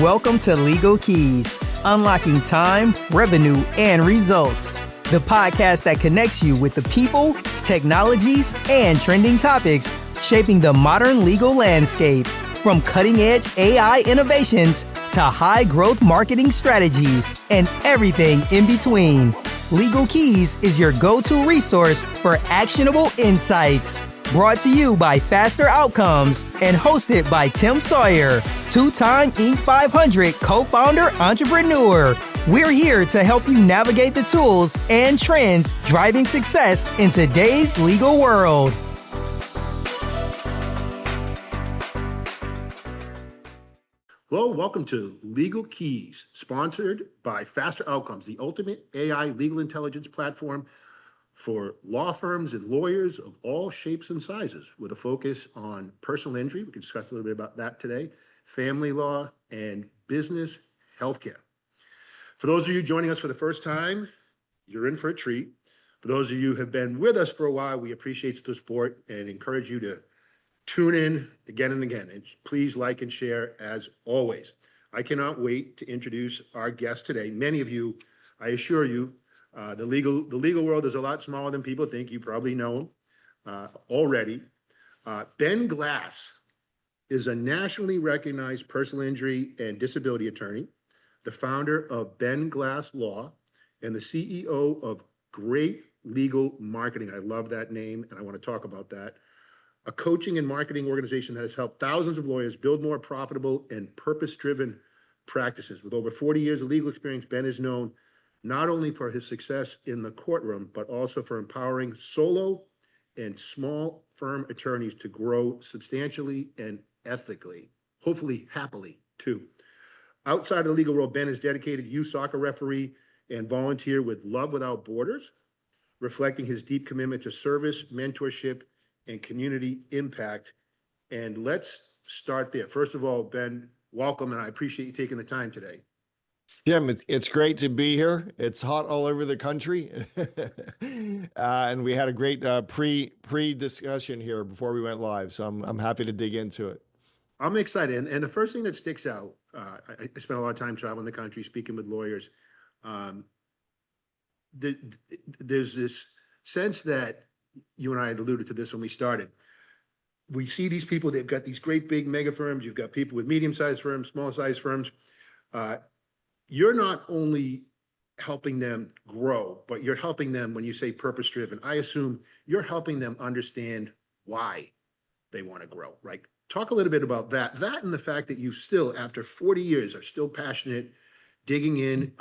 Welcome to Legal Keys, unlocking time, revenue, and results. The podcast that connects you with the people, technologies, and trending topics shaping the modern legal landscape. From cutting-edge AI innovations to high-growth marketing strategies and everything in between. Legal Keys is your go-to resource for actionable insights. Brought to you by Faster Outcomes and hosted by Tim Sawyer, two-time Inc. 500 co-founder entrepreneur. We're here to help you navigate the tools and trends driving success in today's legal world. Hello, welcome to Legal Keys, sponsored by Faster Outcomes, the ultimate AI legal intelligence platform for law firms and lawyers of all shapes and sizes, with a focus on personal injury. We can discuss a little bit about that today, family law, and business healthcare. For those of you joining us for the first time, you're in for a treat. For those of you who have been with us for a while, we appreciate the support and encourage you to tune in again and again. And please like and share as always. I cannot wait to introduce our guest today. Many of you, I assure you, the legal world is a lot smaller than people think. You probably know him already. Ben Glass is a nationally recognized personal injury and disability attorney, the founder of Ben Glass Law, and the CEO of Great Legal Marketing. I love that name, and I want to talk about that. A coaching and marketing organization that has helped thousands of lawyers build more profitable and purpose-driven practices. With over 40 years of legal experience, Ben is known not only for his success in the courtroom, but also for empowering solo and small firm attorneys to grow substantially and ethically, hopefully happily too. Outside of the legal world, Ben is dedicated youth soccer referee and volunteer with Love Without Borders, reflecting his deep commitment to service, mentorship, and community impact. And let's start there. First of all, Ben, welcome, and I appreciate you taking the time today. Jim, it's great to be here. It's hot all over the country. And we had a great pre-discussion here before we went live. So I'm happy to dig into it. I'm excited. And the first thing that sticks out, I spent a lot of time traveling the country, speaking with lawyers. There's this sense that you and I had alluded to this when we started. We see these people, they've got these great big mega firms. You've got people with medium-sized firms, small-sized firms. You're not only helping them grow, but you're helping them, when you say purpose-driven, I assume you're helping them understand why they want to grow, right? Talk a little bit about that and the fact that you still, after 40 years, are still passionate, digging in,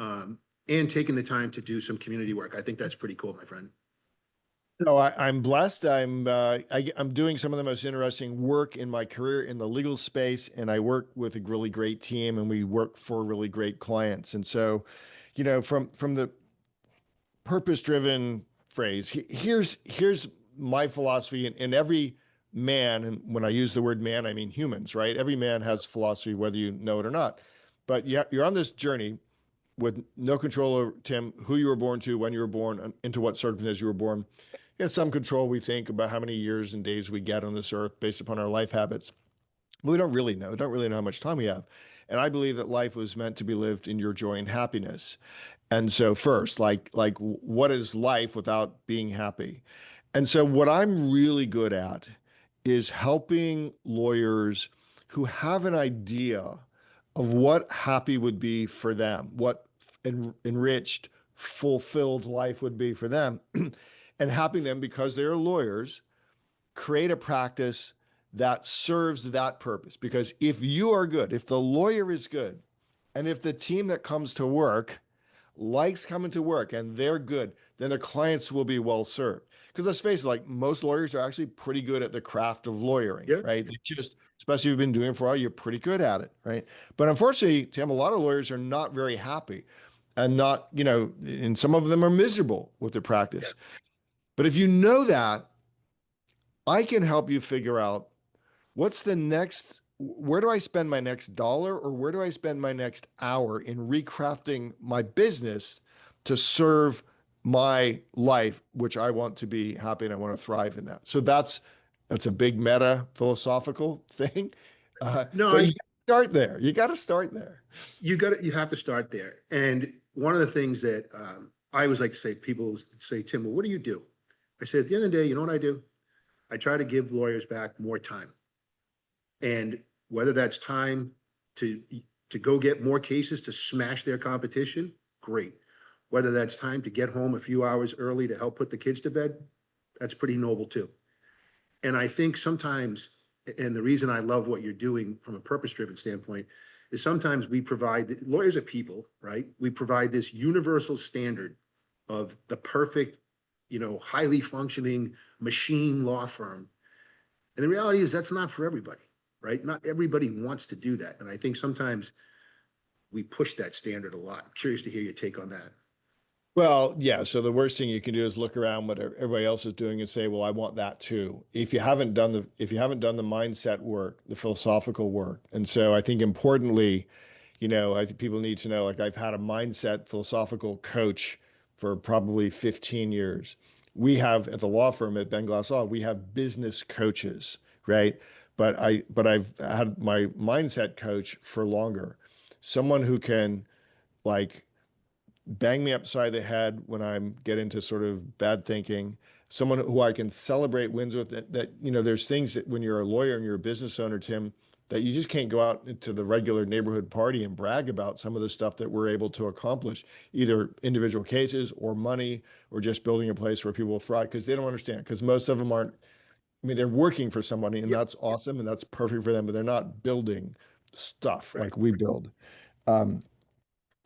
and taking the time to do some community work. I think that's pretty cool, my friend. So I'm blessed. I'm doing some of the most interesting work in my career in the legal space, and I work with a really great team, and we work for really great clients. And so, you know, from the purpose-driven phrase, here's my philosophy. And every man, and when I use the word man, I mean humans, right? Every man has philosophy, whether you know it or not. But you're on this journey with no control over, Tim, who you were born to, when you were born, into what circumstances you were born. You have some control, we think, about how many years and days we get on this earth based upon our life habits. But we don't really know. We don't really know how much time we have. And I believe that life was meant to be lived in your joy and happiness. And so first, like what is life without being happy? And so what I'm really good at is helping lawyers who have an idea of what happy would be for them, what enriched, fulfilled life would be for them, and helping them, because they're lawyers, create a practice that serves that purpose. Because if you are good, if the lawyer is good, and if the team that comes to work likes coming to work and they're good, then their clients will be well served. Because let's face it, like most lawyers are actually pretty good at the craft of lawyering, right? They just, especially if you've been doing it for a while, you're pretty good at it, right? But unfortunately, Tim, a lot of lawyers are not very happy and not, you know, and some of them are miserable with their practice. But if you know that, I can help you figure out what's the next, where do I spend my next dollar, or where do I spend my next hour in recrafting my business to serve my life, which I want to be happy and I want to thrive in that. So that's a big meta philosophical thing. No, Start there. You got to start there. You have to start there. And one of the things that I always like to say, people say, Tim, well, what do you do? I said, at the end of the day, you know what I do? I try to give lawyers back more time. And whether that's time to go get more cases to smash their competition, great. Whether that's time to get home a few hours early to help put the kids to bed, that's pretty noble too. And I think sometimes, and the reason I love what you're doing from a purpose-driven standpoint, is sometimes we provide, lawyers are people, right? We provide this universal standard of the perfect, highly functioning machine law firm. And the reality is that's not for everybody, right? Not everybody wants to do that. And I think sometimes we push that standard a lot. I'm curious to hear your take on that. Well, yeah. So the worst thing you can do is look around what everybody else is doing and say, "Well, I want that too." If you haven't done the mindset work, the philosophical work, and so I think importantly, I think people need to know. Like I've had a mindset philosophical coach for probably 15 years. We have at the law firm at Ben Glass Law, we have business coaches, right? But I've had my mindset coach for longer, someone who can like bang me upside the head when I'm get into sort of bad thinking, someone who I can celebrate wins with there's things that when you're a lawyer and you're a business owner, Tim, that you just can't go out into the regular neighborhood party and brag about some of the stuff that we're able to accomplish, either individual cases or money or just building a place where people will thrive because they don't understand because most of them aren't, I mean, they're working for somebody and Yep. that's awesome and that's perfect for them, but they're not building stuff Right. like we build. Um,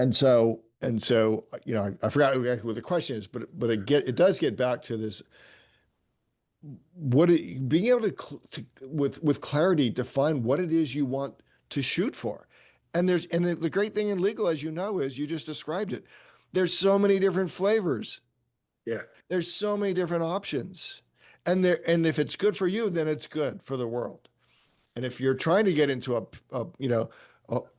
and so, I forgot exactly what the question is, but it does get back to this. Being able to with clarity define what it is you want to shoot for, and the great thing in legal, as you know, is you just described it. There's so many different flavors. Yeah. There's so many different options, and if it's good for you, then it's good for the world. And if you're trying to get into a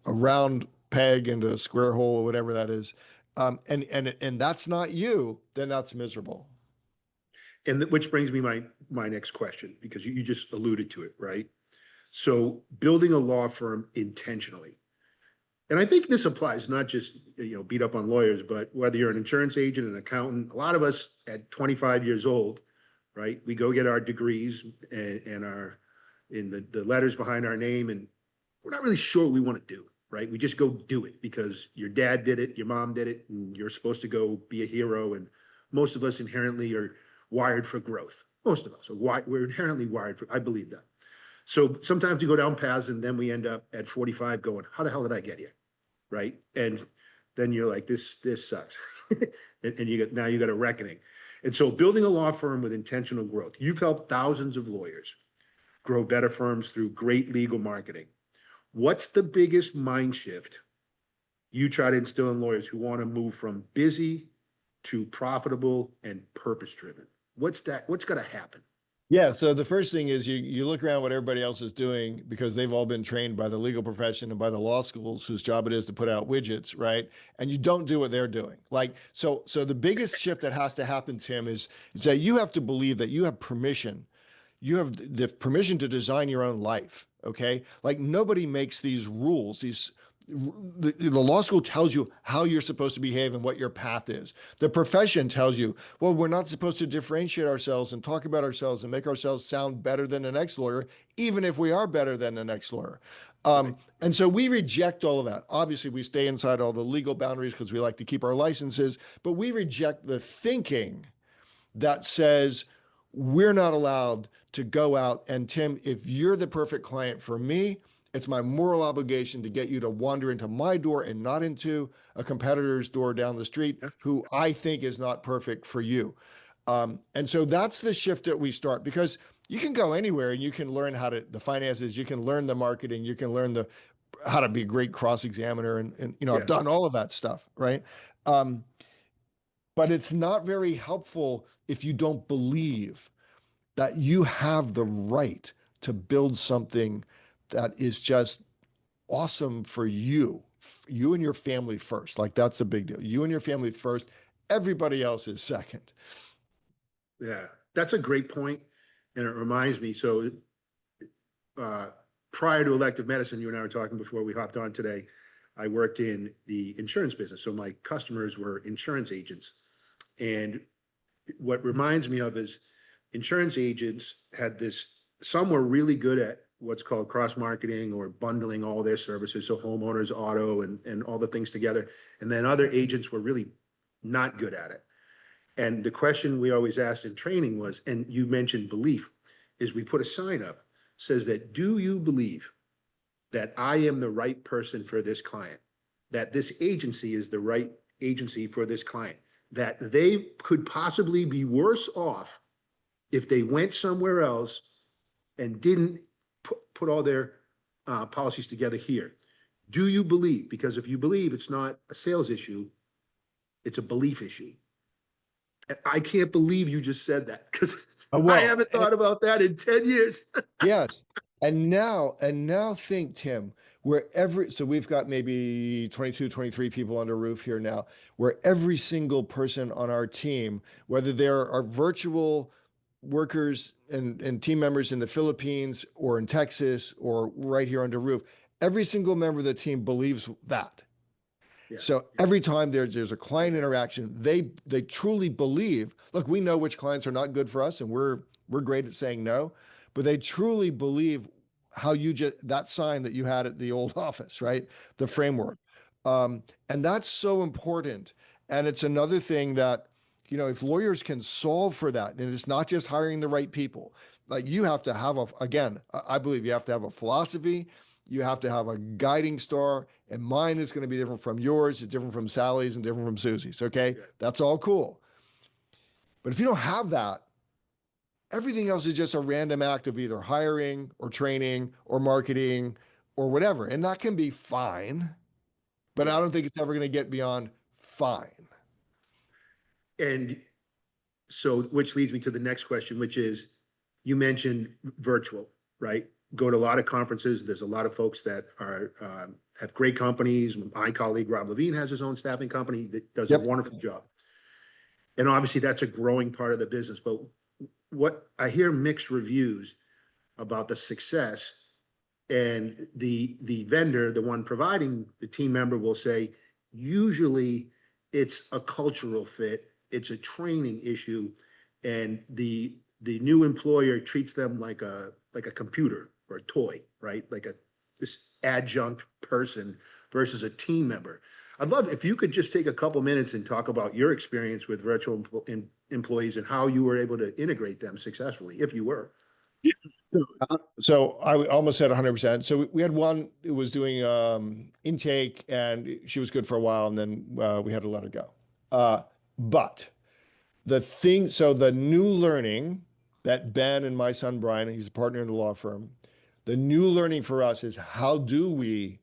round peg into a square hole or whatever that is, and that's not you, then that's miserable. And which brings me my next question, because you just alluded to it, right? So building a law firm intentionally. And I think this applies not just, beat up on lawyers, but whether you're an insurance agent, an accountant, a lot of us at 25 years old, right? We go get our degrees and our in the letters behind our name, and we're not really sure what we want to do, right? We just go do it because your dad did it, your mom did it, and you're supposed to go be a hero. And most of us inherently are wired for growth. Most of us we're inherently wired for, I believe that. So sometimes we go down paths and then we end up at 45 going, how the hell did I get here? Right. And then you're like, this sucks. and now you got a reckoning. And so building a law firm with intentional growth, you've helped thousands of lawyers grow better firms through great legal marketing. What's the biggest mind shift you try to instill in lawyers who want to move from busy to profitable and purpose driven? What's got to happen? Yeah. So the first thing is you look around what everybody else is doing because they've all been trained by the legal profession and by the law schools whose job it is to put out widgets, right? And you don't do what they're doing. Like so the biggest shift that has to happen, Tim, is that you have to believe that you have permission. You have the permission to design your own life. Okay. Like nobody makes these rules, the law school tells you how you're supposed to behave and what your path is. The profession tells you, well, we're not supposed to differentiate ourselves and talk about ourselves and make ourselves sound better than the next lawyer, even if we are better than the next lawyer. And so we reject all of that. Obviously, we stay inside all the legal boundaries because we like to keep our licenses, but we reject the thinking that says we're not allowed to go out. And Tim, if you're the perfect client for me, it's my moral obligation to get you to wander into my door and not into a competitor's door down the street who I think is not perfect for you. And so that's the shift that we start because you can go anywhere and you can learn the finances, you can learn the marketing, you can learn how to be a great cross-examiner. And I've done all of that stuff, right? But it's not very helpful if you don't believe that you have the right to build something that is just awesome for you and your family first. Like that's a big deal. You and your family first, everybody else is second. Yeah, that's a great point. And it reminds me, so prior to elective medicine, you and I were talking before we hopped on today, I worked in the insurance business. So my customers were insurance agents. And what reminds me of is insurance agents had this, some were really good at what's called cross marketing or bundling all their services. So homeowners, auto, and all the things together. And then other agents were really not good at it. And the question we always asked in training was, and you mentioned belief, is we put a sign up, says that, do you believe that I am the right person for this client? That this agency is the right agency for this client? That they could possibly be worse off if they went somewhere else and didn't put all their policies together here? Do you believe? Because if you believe, it's not a sales issue, it's a belief issue. I can't believe you just said that, because I haven't thought about that in 10 years. Yes. And now think, Tim, so we've got maybe 22, 23 people under roof here now, where every single person on our team, whether they're our virtual workers and team members in the Philippines or in Texas or right here under roof, every single member of the team believes that. Yeah. So every time there's a client interaction, they truly believe, look, we know which clients are not good for us, and we're great at saying no, but they truly believe how that sign that you had at the old office, right? The framework. And that's so important. And it's another thing that, if lawyers can solve for that, and it's not just hiring the right people, like you have to have I believe you have to have a philosophy. You have to have a guiding star, and mine is going to be different from yours. It's different from Sally's and different from Susie's. Okay. Yeah. That's all cool. But if you don't have that, everything else is just a random act of either hiring or training or marketing or whatever. And that can be fine, but I don't think it's ever going to get beyond fine. And so, which leads me to the next question, which is, you mentioned virtual, right? Go to a lot of conferences. There's a lot of folks that are have great companies. My colleague Rob Levine has his own staffing company that does a wonderful job. And obviously that's a growing part of the business. But what I hear mixed reviews about the success, and the vendor, the one providing the team member, will say, usually it's a cultural fit, it's a training issue, and the new employer treats them like a computer or a toy, right? Like this adjunct person versus a team member. I'd love if you could just take a couple minutes and talk about your experience with virtual employees and how you were able to integrate them successfully, if you were. So I almost said 100%. So we had one who was doing intake, and she was good for a while, and then we had to let her go. But the new learning that Ben and my son Brian, he's a partner in the law firm, the new learning for us is, how do we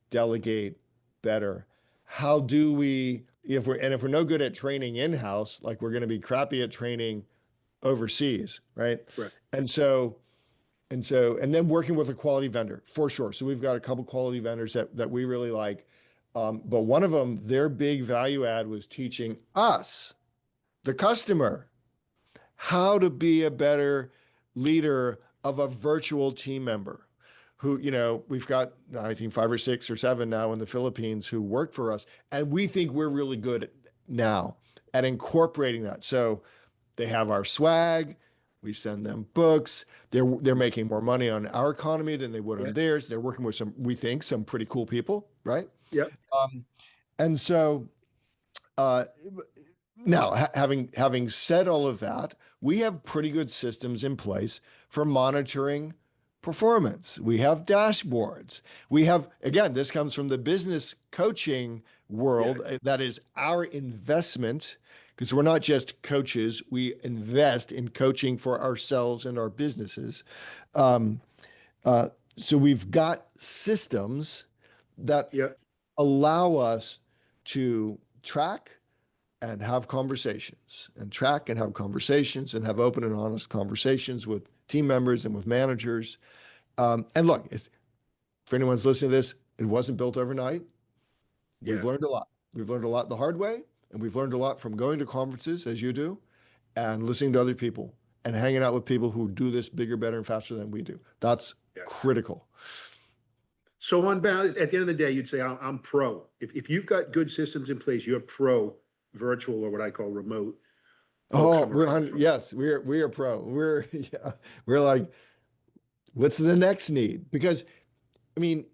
delegate better? How do we, if we're no good at training in-house, like we're going to be crappy at training overseas, right? Right. And then working with a quality vendor for sure. So we've got a couple quality vendors that we really like. But one of them, their big value add was teaching us, the customer, how to be a better leader of a virtual team member who, we've got, I think 5 or 6 or 7 now in the Philippines who work for us. And we think we're really good now at incorporating that. So they have our swag. We send them books. They're making more money on our economy than they would on theirs. They're working with we think, some pretty cool people, right? Yeah. And so now, having said all of that, we have pretty good systems in place for monitoring performance. We have dashboards. We have, again, this comes from the business coaching world. That is our investment, because we're not just coaches. We invest in coaching for ourselves and our businesses. So we've got systems that allow us to track and have conversations, and have open and honest conversations with team members and with managers. And look, for anyone's listening to this, it wasn't built overnight. We've learned a lot. We've learned a lot the hard way, and we've learned a lot from going to conferences, as you do, and listening to other people and hanging out with people who do this bigger, better, and faster than we do. That's Yeah. critical. So on balance, at the end of the day, you'd say I'm pro. If you've got good systems in place, you're pro virtual or what I call remote folks Oh, from we're around. yes, we are pro. We're yeah, we're like, what's the next need? Because I mean,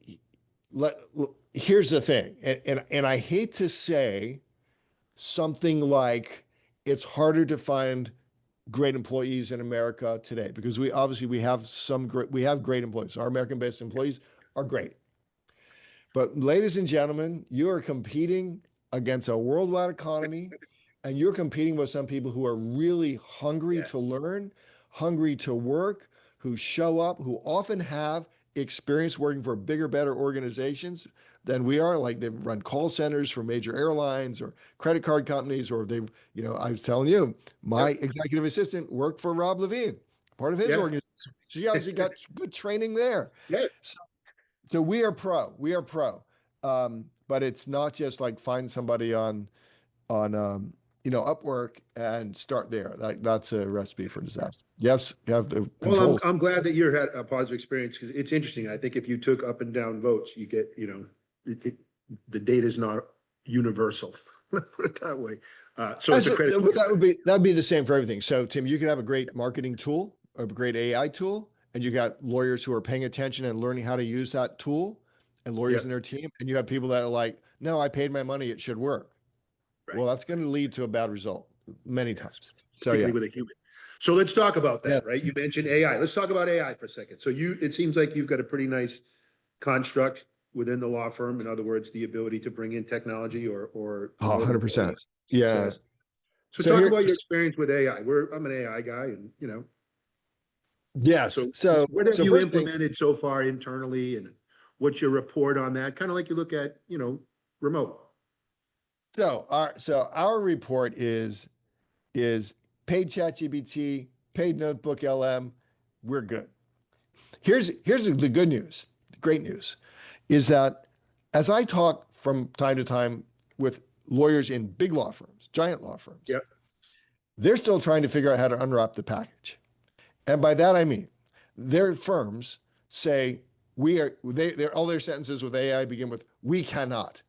here's the thing, and I hate to say something like it's harder to find great employees in America today because we have great employees. Our American-based employees are great. But ladies and gentlemen, you are competing against a worldwide economy, and you're competing with some people who are really hungry Yeah. to learn, hungry to work, who show up, who often have experience working for bigger, better organizations than we are. Like they've run call centers for major airlines or credit card companies, or they've, I was telling you, my executive assistant worked for Rob Levine, part of his organization. She obviously got good training there. Yeah. So we are pro. We are pro. But it's not just like find somebody on Upwork and start there. That's a recipe for disaster. Yes, you have the Well, controls. I'm glad that you had a positive experience because it's interesting. I think if you took up and down votes, you get, the data is not universal. Let's put it that way. So it's a credit. That'd be the same for everything. So Tim, you can have a great marketing tool, a great AI tool, and you got lawyers who are paying attention and learning how to use that tool, and lawyers in their team, and you have people that are like, no, I paid my money, it should work. Right. Well, that's going to lead to a bad result many times. So Particularly with a human. So let's talk about that, Yes. right? You mentioned AI. Let's talk about AI for a second. So it seems like you've got a pretty nice construct within the law firm. In other words, the ability to bring in technology or 100%. Yeah. So talk about your experience with AI. I'm an AI guy, and Yes. So what have you first implemented so far internally, and what's your report on that? Kind of like you look at, remote. So our report is paid ChatGPT, paid Notebook LM. We're good. Here's the good news. The great news is that as I talk from time to time with lawyers in big law firms, giant law firms, Yep. they're still trying to figure out how to unwrap the package. And by that I mean their firms say all their sentences with AI begin with "we cannot." ...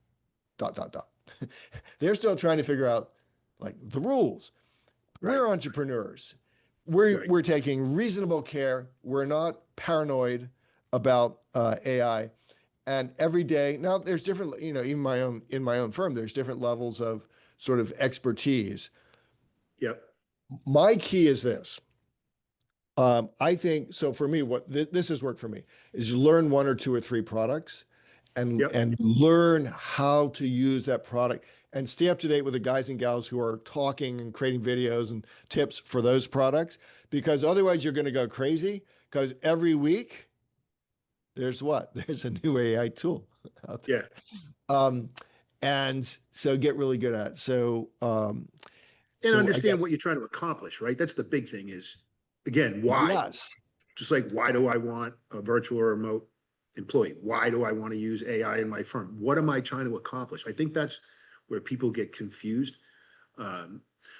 They're still trying to figure out like the rules. Right. We're entrepreneurs. We're taking reasonable care. We're not paranoid about AI. And every day now, there's different. Even in my own firm, there's different levels of sort of expertise. Yep. My key is this. I think so. For me, what this has worked for me is you learn one or two or three products, and learn how to use that product and stay up to date with the guys and gals who are talking and creating videos and tips for those products, because otherwise you're going to go crazy because every week there's a new AI tool out there. Yeah. And so get really good at it. So, and understand what you're trying to accomplish, right? That's the big thing is, again, why? Yes. Just like, why do I want a virtual or remote employee? Why do I want to use AI in my firm? What am I trying to accomplish? I think that's where people get confused.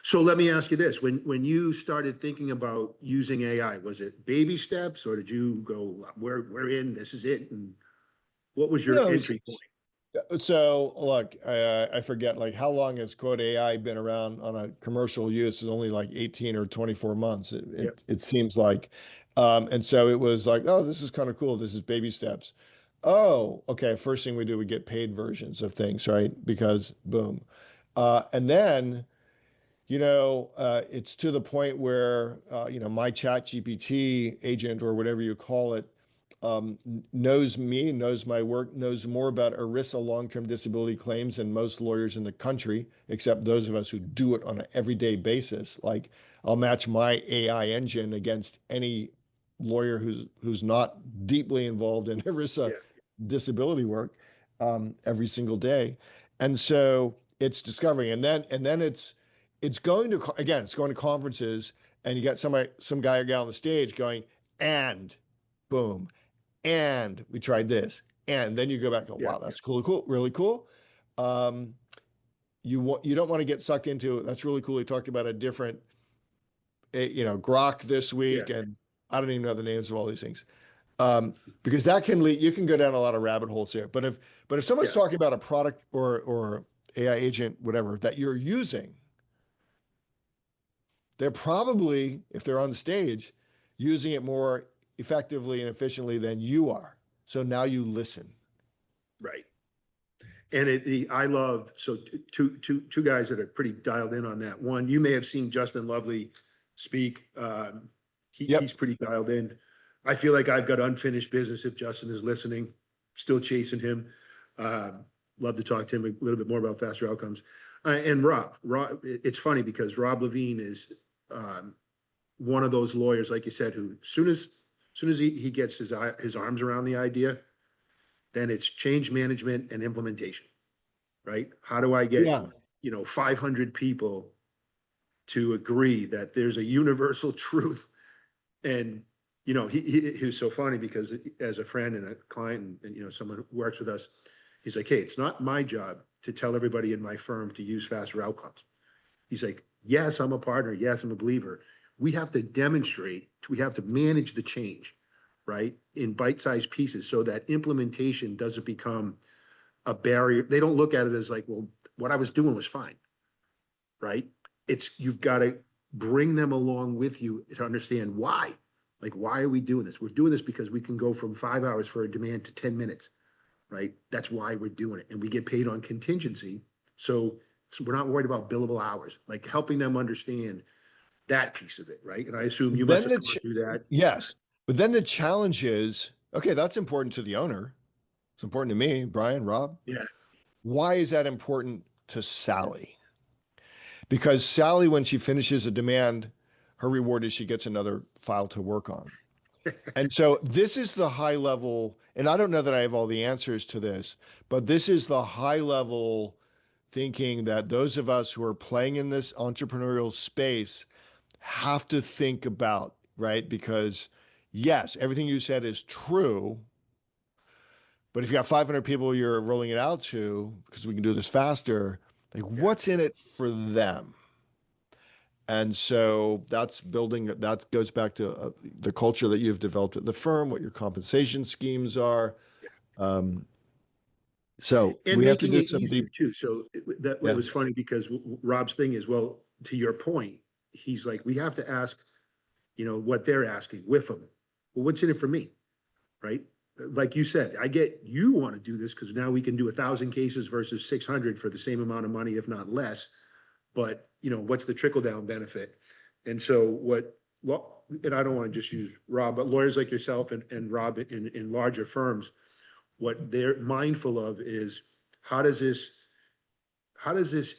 So let me ask you this: when you started thinking about using AI, was it baby steps, or did you go, we're in, this is it? And what was your entry point? So look, I forget, like, how long has quote AI been around on a commercial use? Is only like 18 or 24 months. It seems like. And so it was like, oh, this is kind of cool. This is baby steps. Oh, okay. First thing we do, we get paid versions of things, right? Because boom. And then, it's to the point where, my Chat GPT agent or whatever you call it, knows me, knows my work, knows more about ERISA long-term disability claims than most lawyers in the country, except those of us who do it on an everyday basis. Like, I'll match my AI engine against any lawyer who's not deeply involved in ERISA disability work every single day. And so it's discovering, and then it's going to conferences, and you got some guy or gal on the stage going, and boom, and we tried this, and then you go back and go, wow, that's cool, really cool. You don't want to get sucked into it. That's really cool. He talked about a different, Grok this week, and I don't even know the names of all these things. Because that can lead, you can go down a lot of rabbit holes here. But if someone's Yeah, talking about a product or AI agent, whatever, that you're using, they're probably, if they're on the stage, using it more effectively and efficiently than you are. So now you listen. right. And I love, so two guys that are pretty dialed in on that. One, you may have seen Justin Lovely speak. He's Yep. pretty dialed in. I feel like I've got unfinished business if Justin is listening, still chasing him. Love to talk to him a little bit more about faster outcomes. And Rob, it's funny because Rob Levine is one of those lawyers, like you said, who soon as he gets his arms around the idea, then it's change management and implementation, right? How do I get, Yeah. 500 people to agree that there's a universal truth? And, he was so funny because as a friend and a client and someone who works with us, he's like, hey, it's not my job to tell everybody in my firm to use faster outcomes. He's like, yes, I'm a partner. Yes, I'm a believer. We have to demonstrate, we have to manage the change, right? In bite-sized pieces so that implementation doesn't become a barrier. They don't look at it as like, well, what I was doing was fine, right? You've got to bring them along with you to understand why. Like, why are we doing this? We're doing this because we can go from 5 hours for a demand to 10 minutes, right? That's why we're doing it. And we get paid on contingency. So we're not worried about billable hours, like helping them understand that piece of it, right? And I assume you must Then have gone through that. yes, but then the challenge is, okay, that's important to the owner. It's important to me, Brian, Rob. Yeah. Why is that important to Sally? Because Sally, when she finishes a demand, her reward is she gets another file to work on. And so this is the high level, and I don't know that I have all the answers to this, but this is the high level thinking that those of us who are playing in this entrepreneurial space have to think about, right? Because yes, everything you said is true, but if you got 500 people you're rolling it out to, because we can do this faster, like Yeah. what's in it for them? And so that's building, that goes back to the culture that you've developed at the firm, what your compensation schemes are. Um, so And we have to making do it some easier deep, too. So that it yeah, was funny because Rob's thing is, well, to your point, he's like, we have to ask, what they're asking with them. Well, what's in it for me? Right? Like you said, I get you want to do this because now we can do 1,000 cases versus 600 for the same amount of money, if not less. But what's the trickle down benefit? And so and I don't want to just use Rob, but lawyers like yourself and Rob in larger firms, what they're mindful of is how does this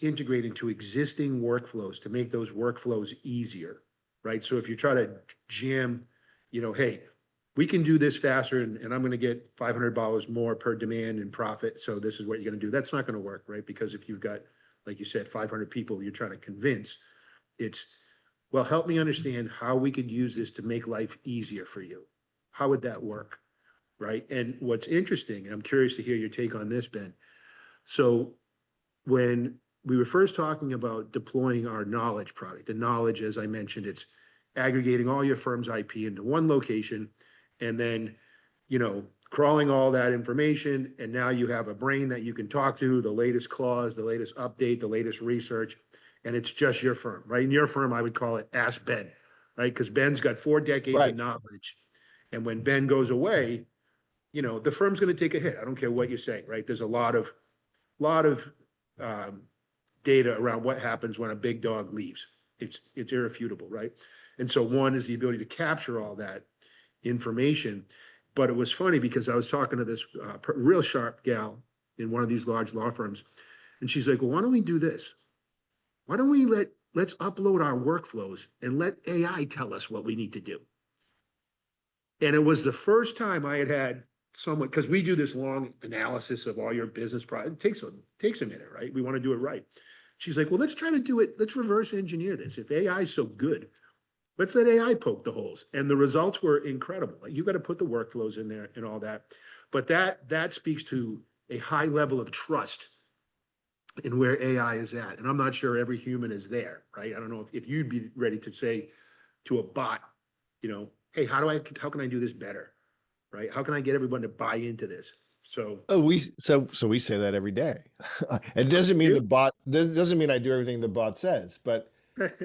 integrate into existing workflows to make those workflows easier, right? So if you try to jam, hey, we can do this faster and I'm going to get $500 more per demand in profit. So this is what you're going to do. That's not going to work, right? Because if you've got, like you said, 500 people you're trying to convince, it's, well, help me understand how we could use this to make life easier for you. How would that work? Right. And what's interesting, I'm curious to hear your take on this, Ben. So when we were first talking about deploying our knowledge product, the knowledge, as I mentioned, it's aggregating all your firm's IP into one location and then, crawling all that information. And now you have a brain that you can talk to, the latest clause, the latest update, the latest research, and it's just your firm, right? In your firm, I would call it Ask Ben, right? Because Ben's got 4 decades of right. knowledge. And when Ben goes away, the firm's going to take a hit. I don't care what you say, right? There's a lot of um, data around what happens when a big dog leaves. It's irrefutable, right? And so one is the ability to capture all that information. But it was funny because I was talking to this real sharp gal in one of these large law firms, and she's like, "Well, why don't we do this? Why don't we let's upload our workflows and let AI tell us what we need to do?" And it was the first time I had someone, because we do this long analysis of all your business it takes a minute, right? We want to do it right. She's like, well, let's try to do it. Let's reverse engineer this. If AI is so good, let's let AI poke the holes. And the results were incredible. Like, you got to put the workflows in there and all that. But that speaks to a high level of trust in where AI is at. And I'm not sure every human is there, right? I don't know if you'd be ready to say to a bot, hey, how can I do this better? right? How can I get everyone to buy into this? So, Oh, we say that every day. It doesn't mean the bot doesn't mean I do everything the bot says, but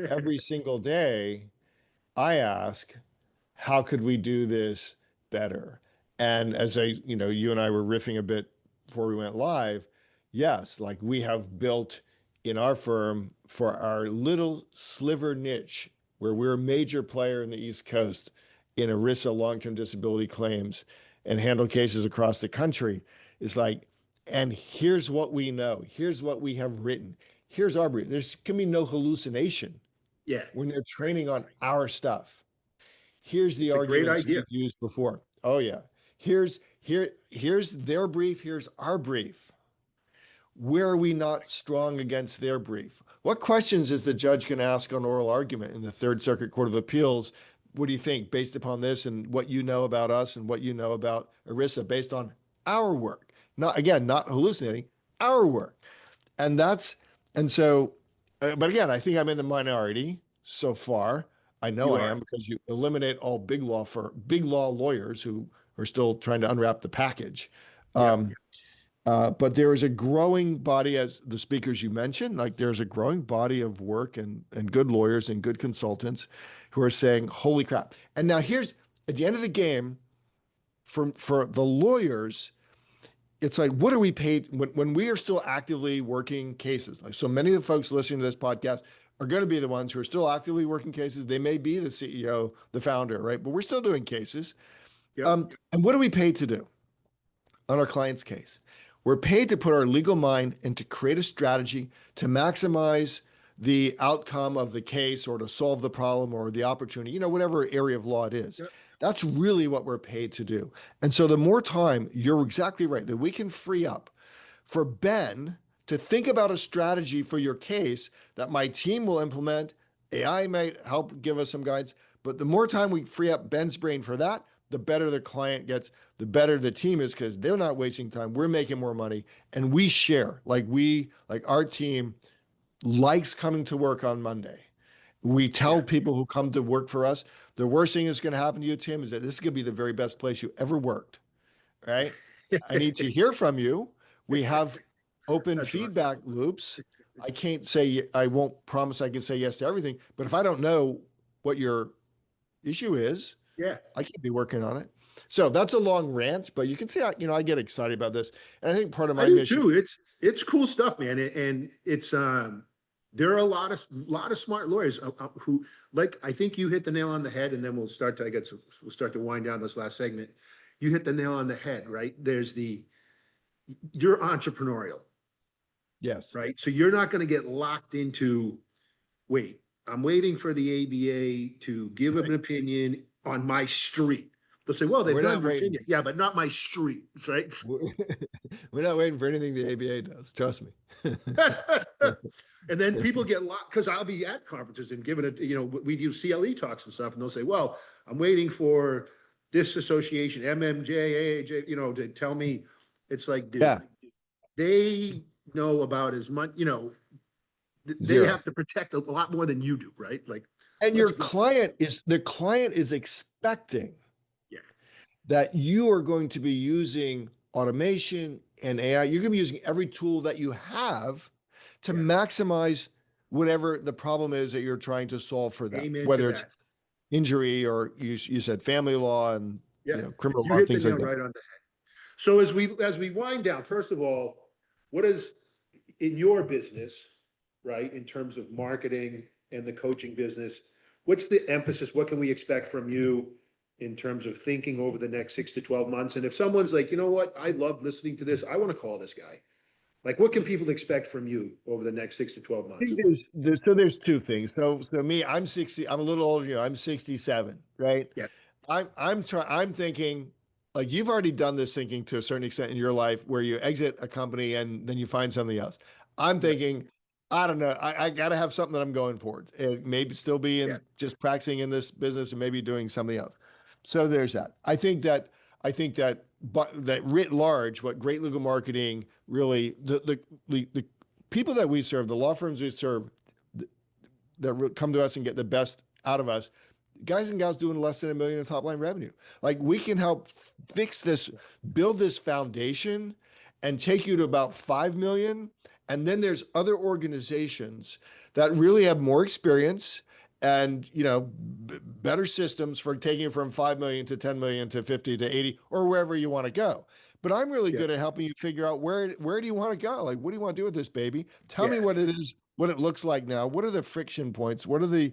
every single day I ask, how could we do this better? And as you and I were riffing a bit before we went live, yes, like we have built in our firm for our little sliver niche where we're a major player in the East Coast in ERISA long-term disability claims and handle cases across the country. Is like, and here's what we know. Here's what we have written. Here's our brief. There can be no hallucination yeah, when they're training on our stuff. Here's the it's a great arguments idea. we've used before. Oh yeah. Here's their brief, here's our brief. Where are we not strong against their brief? What questions is the judge going to ask on oral argument in the Third Circuit Court of Appeals? What do you think based upon this and what you know about us and what you know about ERISA based on our work? Not hallucinating, our work. And that's, and so, but again, I think I'm in the minority so far. I know You I are. am because you eliminate all big law lawyers who are still trying to unwrap the package. Yeah. But there is a growing body, as the speakers you mentioned, like there's a growing body of work and good lawyers and good consultants who are saying, holy crap. And now here's at the end of the game for the lawyers, it's like, what are we paid when we are still actively working cases? Like so many of the folks listening to this podcast are going to be the ones who are still actively working cases. They may be the CEO, the founder, right? But we're still doing cases. Yep. And what are we paid to do on our client's case? We're paid to put our legal mind and to create a strategy to maximize the outcome of the case or to solve the problem or the opportunity, whatever area of law it is. Yep. That's really what we're paid to do. And so the more time, you're exactly right, that we can free up for Ben to think about a strategy for your case that my team will implement. AI might help give us some guides, but the more time we free up Ben's brain for that, the better the client gets, the better the team is because they're not wasting time. We're making more money and we share. Like our team likes coming to work on Monday. We tell people who come to work for us, the worst thing that's going to happen to you, Tim, is that this is going to be the very best place you ever worked, right? I need to hear from you. We have open That's feedback loops. I won't promise I can say yes to everything, but if I don't know what your issue is, Yeah. I can't be working on it. So that's a long rant, but you can see, I get excited about this. And I think part of my I do mission. too. It's cool stuff, man. And it's there are a lot of smart lawyers who, like, I think you hit the nail on the head, and then we'll start to wind down this last segment. You hit the nail on the head, right? You're entrepreneurial, Yes. right? So you're not going to get locked into, wait, I'm waiting for the ABA to give an opinion on my street. They'll say, well, they've We're done not waiting. Virginia. Yeah, but not my street, right? We're not waiting for anything the ABA does. Trust me. And then people get locked because I'll be at conferences and giving it, we do CLE talks and stuff, and they'll say, well, I'm waiting for this association, MMJ, AAJ, to tell me. It's like, dude, Yeah. they know about as much, they Zero. have to protect a lot more than you do, right? Like, And the client is expecting yeah, that you are going to be using automation and AI. You're going to be using every tool that you have to maximize whatever the problem is that you're trying to solve for them, amen whether to it's that. injury or you said family law and criminal You law, hit things the like nail that. right on the head. So as we wind down, first of all, what is in your business, right, in terms of marketing and the coaching business, what's the emphasis? What can we expect from you in terms of thinking over the next 6 to 12 months? And if someone's like, you know what, I love listening to this, I want to call this guy. Like, what can people expect from you over the next 6 to 12 I months? think there's two things. So me, I'm 60, I'm a little older, I'm 67, right? Yeah. I'm thinking like you've already done this thinking to a certain extent in your life where you exit a company and then you find something else. I'm thinking, I don't know, I got to have something that I'm going for. It maybe still be in just practicing in this business and maybe doing something else. So there's that. I think that but that writ large, what great legal marketing really the people that we serve, the law firms we serve that come to us and get the best out of us, guys and gals doing less than $1 million in top line revenue. Like we can help fix this, build this foundation and take you to about 5 million. And then there's other organizations that really have more experience and, you know, better systems for taking it from 5 million to 10 million to 50 to 80 or wherever you want to go. But I'm really good at helping you figure out where do you want to go? Like, what do you want to do with this, baby? Tell me what it is, what it looks like now. What are the friction points? What are the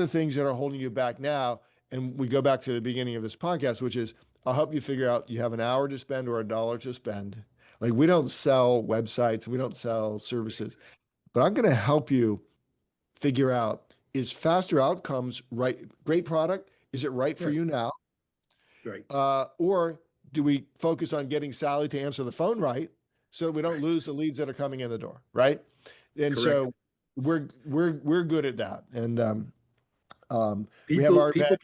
things that are holding you back now? And we go back to the beginning of this podcast, which is I'll help you figure out you have an hour to spend or $1 to spend. Like we don't sell websites, we don't sell services, but I'm going to help you figure out, is faster outcomes right? Great product. Is it right for you now? Right. Or do we focus on getting Sally to answer the phone right so we don't lose the leads that are coming in the door, right? And Correct. so we're good at that. And we have People, our people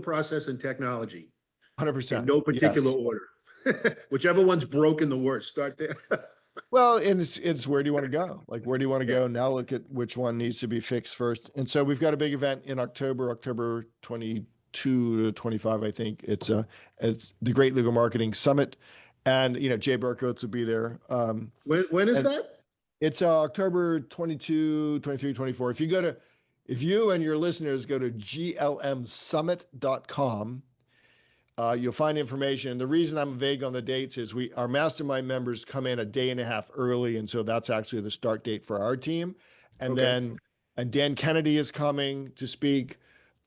process, and technology 100%. in no particular order. Whichever one's broken the worst. Start there. Well, and it's where do you want to go? Like, where do you want to go? Now look at which one needs to be fixed first. And so we've got a big event in October 22 to 25, I think. It's the Great Legal Marketing Summit. And, you know, Jay Berkowitz will be there. When is that? It's October 22, 23, 24. If you and your listeners go to glmsummit.com, you'll find information. And the reason I'm vague on the dates is our mastermind members come in a day and a half early. And so that's actually the start date for our team. And then Dan Kennedy is coming to speak.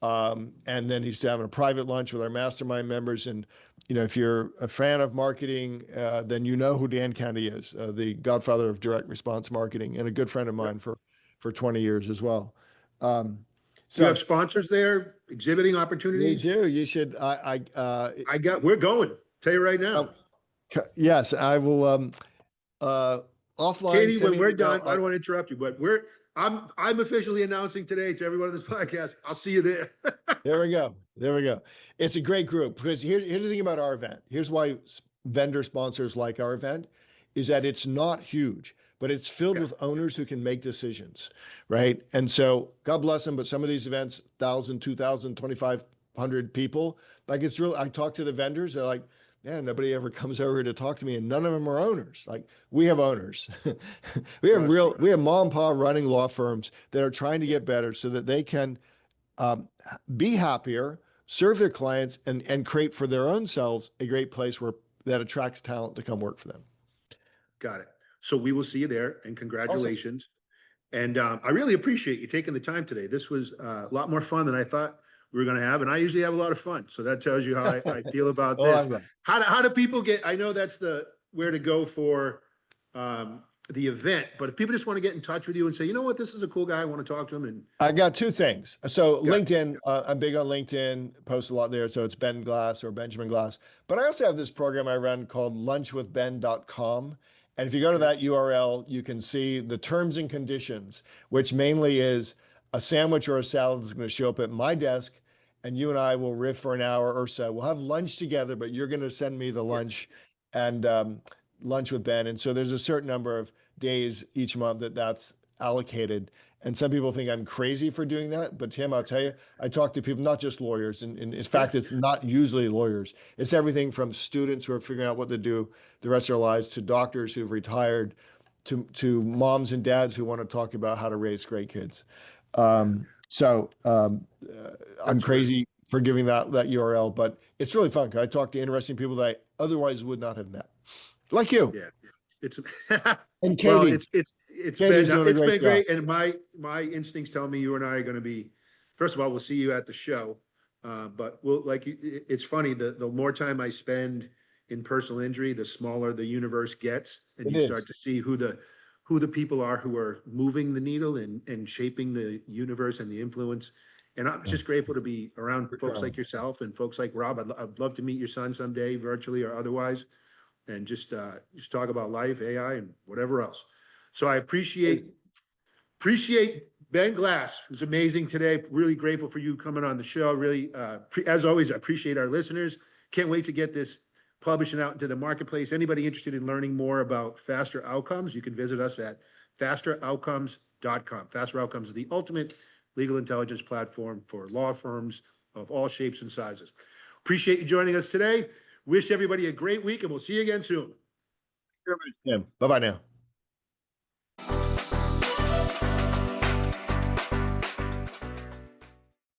And then he's having a private lunch with our mastermind members. And, you know, if you're a fan of marketing, then you know who Dan Kennedy is, the godfather of direct response marketing and a good friend of mine for 20 years as well. So you have sponsors there, exhibiting opportunities? They do. You should. We're going. Tell you right now. Yes, I will. Offline, Katie, when we're done, I don't want to interrupt you, but I'm officially announcing today to everyone on this podcast. I'll see you there. There we go. It's a great group because here's the thing about our event. Here's why vendor sponsors like our event is that it's not huge, but it's filled with owners who can make decisions, right? And so God bless them, but some of these events, 1,000, 2,000, 2,500 people, like it's real. I talk to the vendors, they're like, man, nobody ever comes over to talk to me, and none of them are owners. Like we have owners. we have mom and pop running law firms that are trying to get better so that they can be happier, serve their clients, and create for their own selves a great place that attracts talent to come work for them. Got it. So we will see you there, and congratulations. Awesome. And I really appreciate you taking the time today. This was a lot more fun than I thought we were going to have, and I usually have a lot of fun. So that tells you how I feel about this. How do people get? I know that's where to go for the event, but if people just want to get in touch with you and say, you know what, this is a cool guy, I want to talk to him. And I got two things. So LinkedIn, I'm big on LinkedIn, post a lot there. So it's Ben Glass or Benjamin Glass. But I also have this program I run called lunchwithben.com. And if you go to that URL, you can see the terms and conditions, which mainly is a sandwich or a salad is going to show up at my desk, and you and I will riff for an hour or so. We'll have lunch together, but you're going to send me the lunch and lunch with Ben. And so there's a certain number of days each month that's allocated. And some people think I'm crazy for doing that. But Tim, I'll tell you, I talk to people, not just lawyers. And in fact, it's not usually lawyers. It's everything from students who are figuring out what to do the rest of their lives to doctors who've retired to moms and dads who want to talk about how to raise great kids. I'm crazy for giving that URL, but it's really fun. I talk to interesting people that I otherwise would not have met, like you. Yeah, it's and Katie. Well, it's been great. And my instincts tell me you and I are going to be. First of all, we'll see you at the show, but it's funny. The more time I spend in personal injury, the smaller the universe gets, and you start to see who the people are who are moving the needle and shaping the universe and the influence. And I'm just grateful to be around folks like yourself and folks like Rob. I'd love to meet your son someday, virtually or otherwise, and just talk about life, AI, and whatever else. So I appreciate Ben Glass, who's amazing today. Really grateful for you coming on the show. Really, as always, I appreciate our listeners. Can't wait to get this publishing out into the marketplace. Anybody interested in learning more about Faster Outcomes, you can visit us at fasteroutcomes.com. Faster Outcomes is the ultimate legal intelligence platform for law firms of all shapes and sizes. Appreciate you joining us today. Wish everybody a great week, and we'll see you again soon. Bye-bye now.